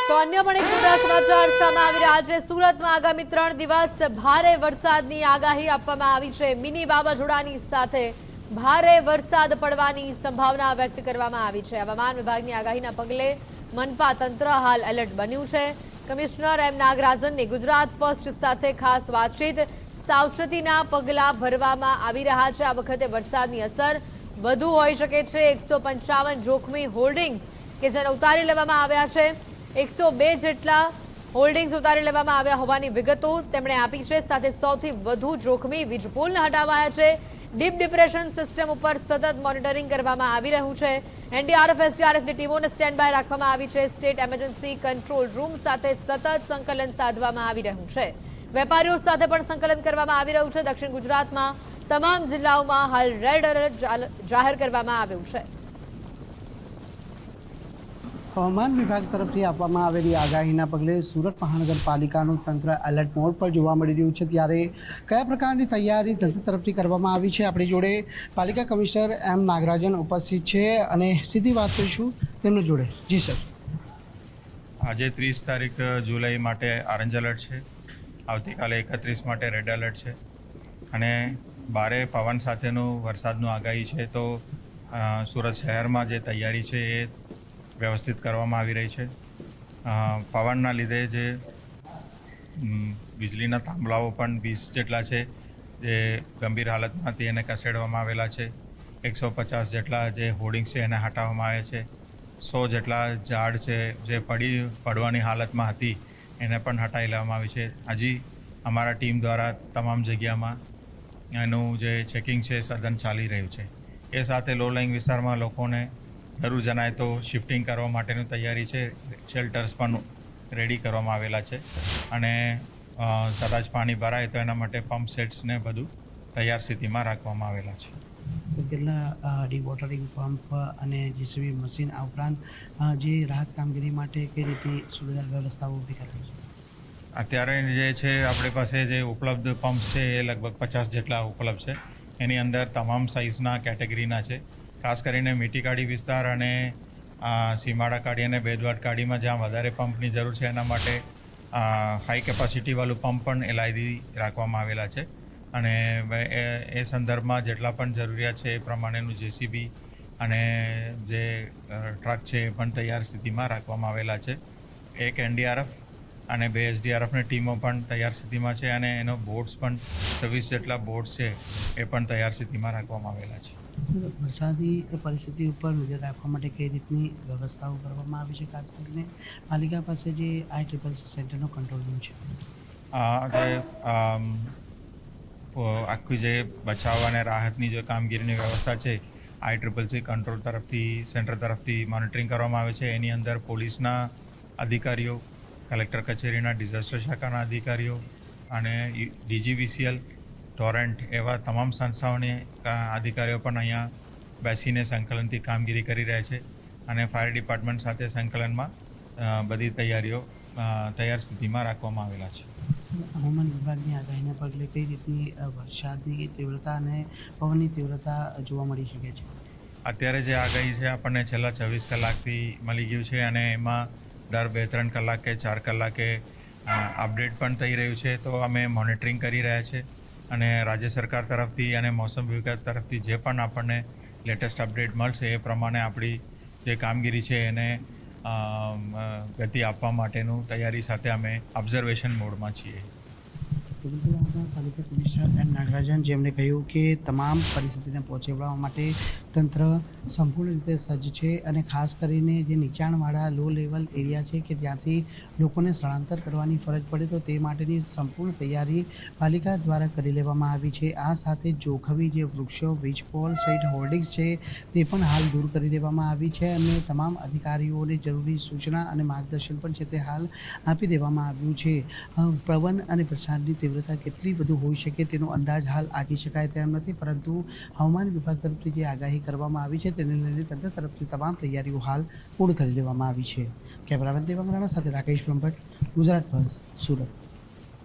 તો અન્ય પણ એક મોટા સમાચાર સામે આવી રહ્યા છે। સુરતમાં આગામી 3 દિવસ ભારે વરસાદની આગાહી આપવામાં આવી છે। મિની વાવાઝોડાની સાથે ભારે વરસાદ પડવાની સંભાવના વ્યક્ત કરવામાં આવી છે। હવામાન વિભાગની આગાહીના પગલે મનપા તંત્ર હાલ એલર્ટ બન્યું છે। કમિશનર એમ નાગરાજનની ગુજરાત ફર્સ્ટ સાથે ખાસ વાતચીત। સાવચેતીના પગલાં ભરવામાં આવી રહ્યા છે। આ વખતે વરસાદની અસર વધુ હોઈ શકે છે। 155 જોખમી હોર્ડિંગ્સ કે જેને ઉતારી લેવામાં આવ્યા છે। 102 જેટલા હોલ્ડિંગ્સ ઉતારી લેવામાં આવ્યા હોવાની વિગતો તેમણે આપી છે। સાથે સૌથી વધુ જોખમી વીજપોલને હટાવાયા છે। ડીપ ડિપ્રેશન સિસ્ટમ ઉપર સતત મોનિટરિંગ કરવામાં આવી રહ્યું છે। એનડીઆરએફ એસડીઆરએફની ટીમોને સ્ટેન્ડ બાય રાખવામાં આવી છે। સ્ટેટ એમર્જન્સી કંટ્રોલ રૂમ સાથે સતત સંકલન સાધવામાં આવી રહ્યું છે। વેપારીઓ સાથે પણ સંકલન કરવામાં આવી રહ્યું છે। દક્ષિણ ગુજરાતમાં તમામ જિલ્લાઓમાં હાલ રેડ એલર્ટ જાહેર કરવામાં આવ્યું છે। હવામાન વિભાગ તરફથી આપવામાં આવેલી આગાહીના પગલે સુરત મહાનગરપાલિકાનું તંત્ર એલર્ટ મોડ પર જોવા મળી રહ્યું છે। ત્યારે કયા પ્રકારની તૈયારી તંત્ર તરફથી કરવામાં આવી છે, આપણી જોડે પાલિકા કમિશનર એમ નાગરાજન ઉપસ્થિત છે અને સીધી વાત કરીશું તેમની જોડે। જી સર, આજે 30 તારીખ જુલાઈ માટે ઓરેન્જ એલર્ટ છે। આવતીકાલે 31 માટે રેડ એલર્ટ છે અને ભારે પવન સાથેનું વરસાદનું આગાહી છે। તો સુરત શહેરમાં જે તૈયારી છે એ વ્યવસ્થિત કરવામાં આવી રહી છે। પવનના લીધે જે વીજળીના થાંભલાઓ પણ 20 જેટલા છે જે ગંભીર હાલતમાં હતી એને ખસેડવામાં આવેલા છે। 150 જેટલા જે હોર્ડિંગ છે એને હટાવવામાં આવ્યા છે। 100 જેટલા ઝાડ છે જે પડવાની હાલતમાં હતી એને પણ હટાવી લેવામાં આવી છે। હજી અમારા ટીમ દ્વારા તમામ જગ્યામાં એનું જે ચેકિંગ છે સઘન ચાલી રહ્યું છે। એ સાથે લો લાઇંગ વિસ્તારમાં લોકોને જરૂર જણાય તો શિફ્ટિંગ કરવા માટેની તૈયારી છે। શેલ્ટર્સ પણ રેડી કરવામાં આવેલા છે અને કદાચ પાણી ભરાય તો એના માટે પંપ સેટ્સને બધું તૈયાર સ્થિતિમાં રાખવામાં આવેલા છે। કેટલા ડીવોટરિંગ પંપ અને જેસીબી મશીન આ ઉપરાંત જે રાહત કામગીરી માટે કઈ રીતે સુવિધા વ્યવસ્થાઓ ઊભી કરેલી છે? અત્યારે જે છે આપણી પાસે જે ઉપલબ્ધ પંપ છે એ લગભગ 50 જેટલા ઉપલબ્ધ છે। એની અંદર તમામ સાઇઝના કેટેગરીના છે। ખાસ કરીને મીઠીકાડી વિસ્તાર અને સીમાડા કાડી અને બેદવાડ કાડીમાં જ્યાં વધારે પંપની જરૂર છે એના માટે હાઈ કેપેસિટીવાળું પંપ પણ એલઆઈડી રાખવામાં આવેલા છે અને એ સંદર્ભમાં જેટલા પણ જરૂરિયાત છે એ પ્રમાણેનું જેસીબી અને જે ટ્રક છે એ પણ તૈયાર સ્થિતિમાં રાખવામાં આવેલા છે। એક એનડીઆરએફ અને 2 એસડીઆરએફની ટીમો પણ તૈયાર સ્થિતિમાં છે અને એનો બોટ્સ પણ 26 જેટલા બોટ્સ છે એ પણ તૈયાર સ્થિતિમાં રાખવામાં આવેલા છે। વરસાદી પરિસ્થિતિ ઉપર નજર રાખવા માટે કઈ રીતની વ્યવસ્થાઓ કરવામાં આવી છે? ખાસ કરીને પાલિકા પાસે જે ICCC સેન્ટરનો કંટ્રોલ રૂમ છે, આખી જે બચાવ અને રાહતની જે કામગીરીની વ્યવસ્થા છે ICCC કંટ્રોલ તરફથી સેન્ટર તરફથી મોનિટરિંગ કરવામાં આવે છે। એની અંદર પોલીસના અધિકારીઓ, કલેક્ટર કચેરીના ડિઝાસ્ટર શાખાના અધિકારીઓ અને DGVCL, ટોરેન્ટ એવા તમામ સંસ્થાઓની અધિકારીઓ પણ અહીંયા બેસીને સંકલનથી કામગીરી કરી રહ્યા છે અને ફાયર ડિપાર્ટમેન્ટ સાથે સંકલનમાં બધી તૈયારીઓ તૈયાર સ્થિતિમાં રાખવામાં આવેલા છે। હવામાન વિભાગની આગાહીના પગલે કઈ રીતની વરસાદની તીવ્રતા અને પવનની તીવ્રતા જોવા મળી શકે છે? અત્યારે જે આગાહી છે આપણને છેલ્લા 24 કલાકથી મળી ગયું છે અને એમાં દર 2-3 કલાકે 4 કલાકે અપડેટ પણ થઈ રહ્યું છે। તો અમે મોનિટરિંગ કરી રહ્યા છે અને રાજ્ય સરકાર તરફથી અને મોસમ વિભાગ તરફથી જે પણ આપણને લેટેસ્ટ અપડેટ મળશે એ પ્રમાણે આપણી જે કામગીરી છે એને ગતિ આપવા માટેનું તૈયારી સાથે અમે ઓબ્ઝર્વેશન મોડમાં છીએ। પાલિકા કમિશનર એમ નાગરાજન જેમણે કહ્યું કે તમામ પરિસ્થિતિને પહોંચી વળવા માટે તંત્ર સંપૂર્ણ રીતે સજ્જ છે અને ખાસ કરીને જે નીચાણવાળા લો લેવલ એરિયા છે કે ત્યાંથી લોકોને સ્થળાંતર કરવાની ફરજ પડે તો તે માટેની સંપૂર્ણ તૈયારી પાલિકા દ્વારા કરી લેવામાં આવી છે। આ સાથે જોખમી જે વૃક્ષો, વીજપોલ સહિત હોર્ડિંગ્સ છે તે પણ હાલ દૂર કરી દેવામાં આવી છે અને તમામ અધિકારીઓને જરૂરી સૂચના અને માર્ગદર્શન પણ છે તે હાલ આપી દેવામાં આવ્યું છે। પવન અને વરસાદની તીવ્રતા કેટલી વધુ હોઈ શકે તેનો અંદાજ હાલ આપી શકાય તેમ નથી, પરંતુ હવામાન વિભાગ તરફથી જે આગાહી કરવામાં આવી છે તેને લઈને તંત્ર તરફથી તમામ તૈયારીઓ હાલ પૂર્ણ કરી લેવામાં આવી છે। કેમેરામેન દેવાંગ રાણા સાથે રાકેશ બ્રહ્મભટ્ટ, ગુજરાત ફર્સ્ટ, સુરત।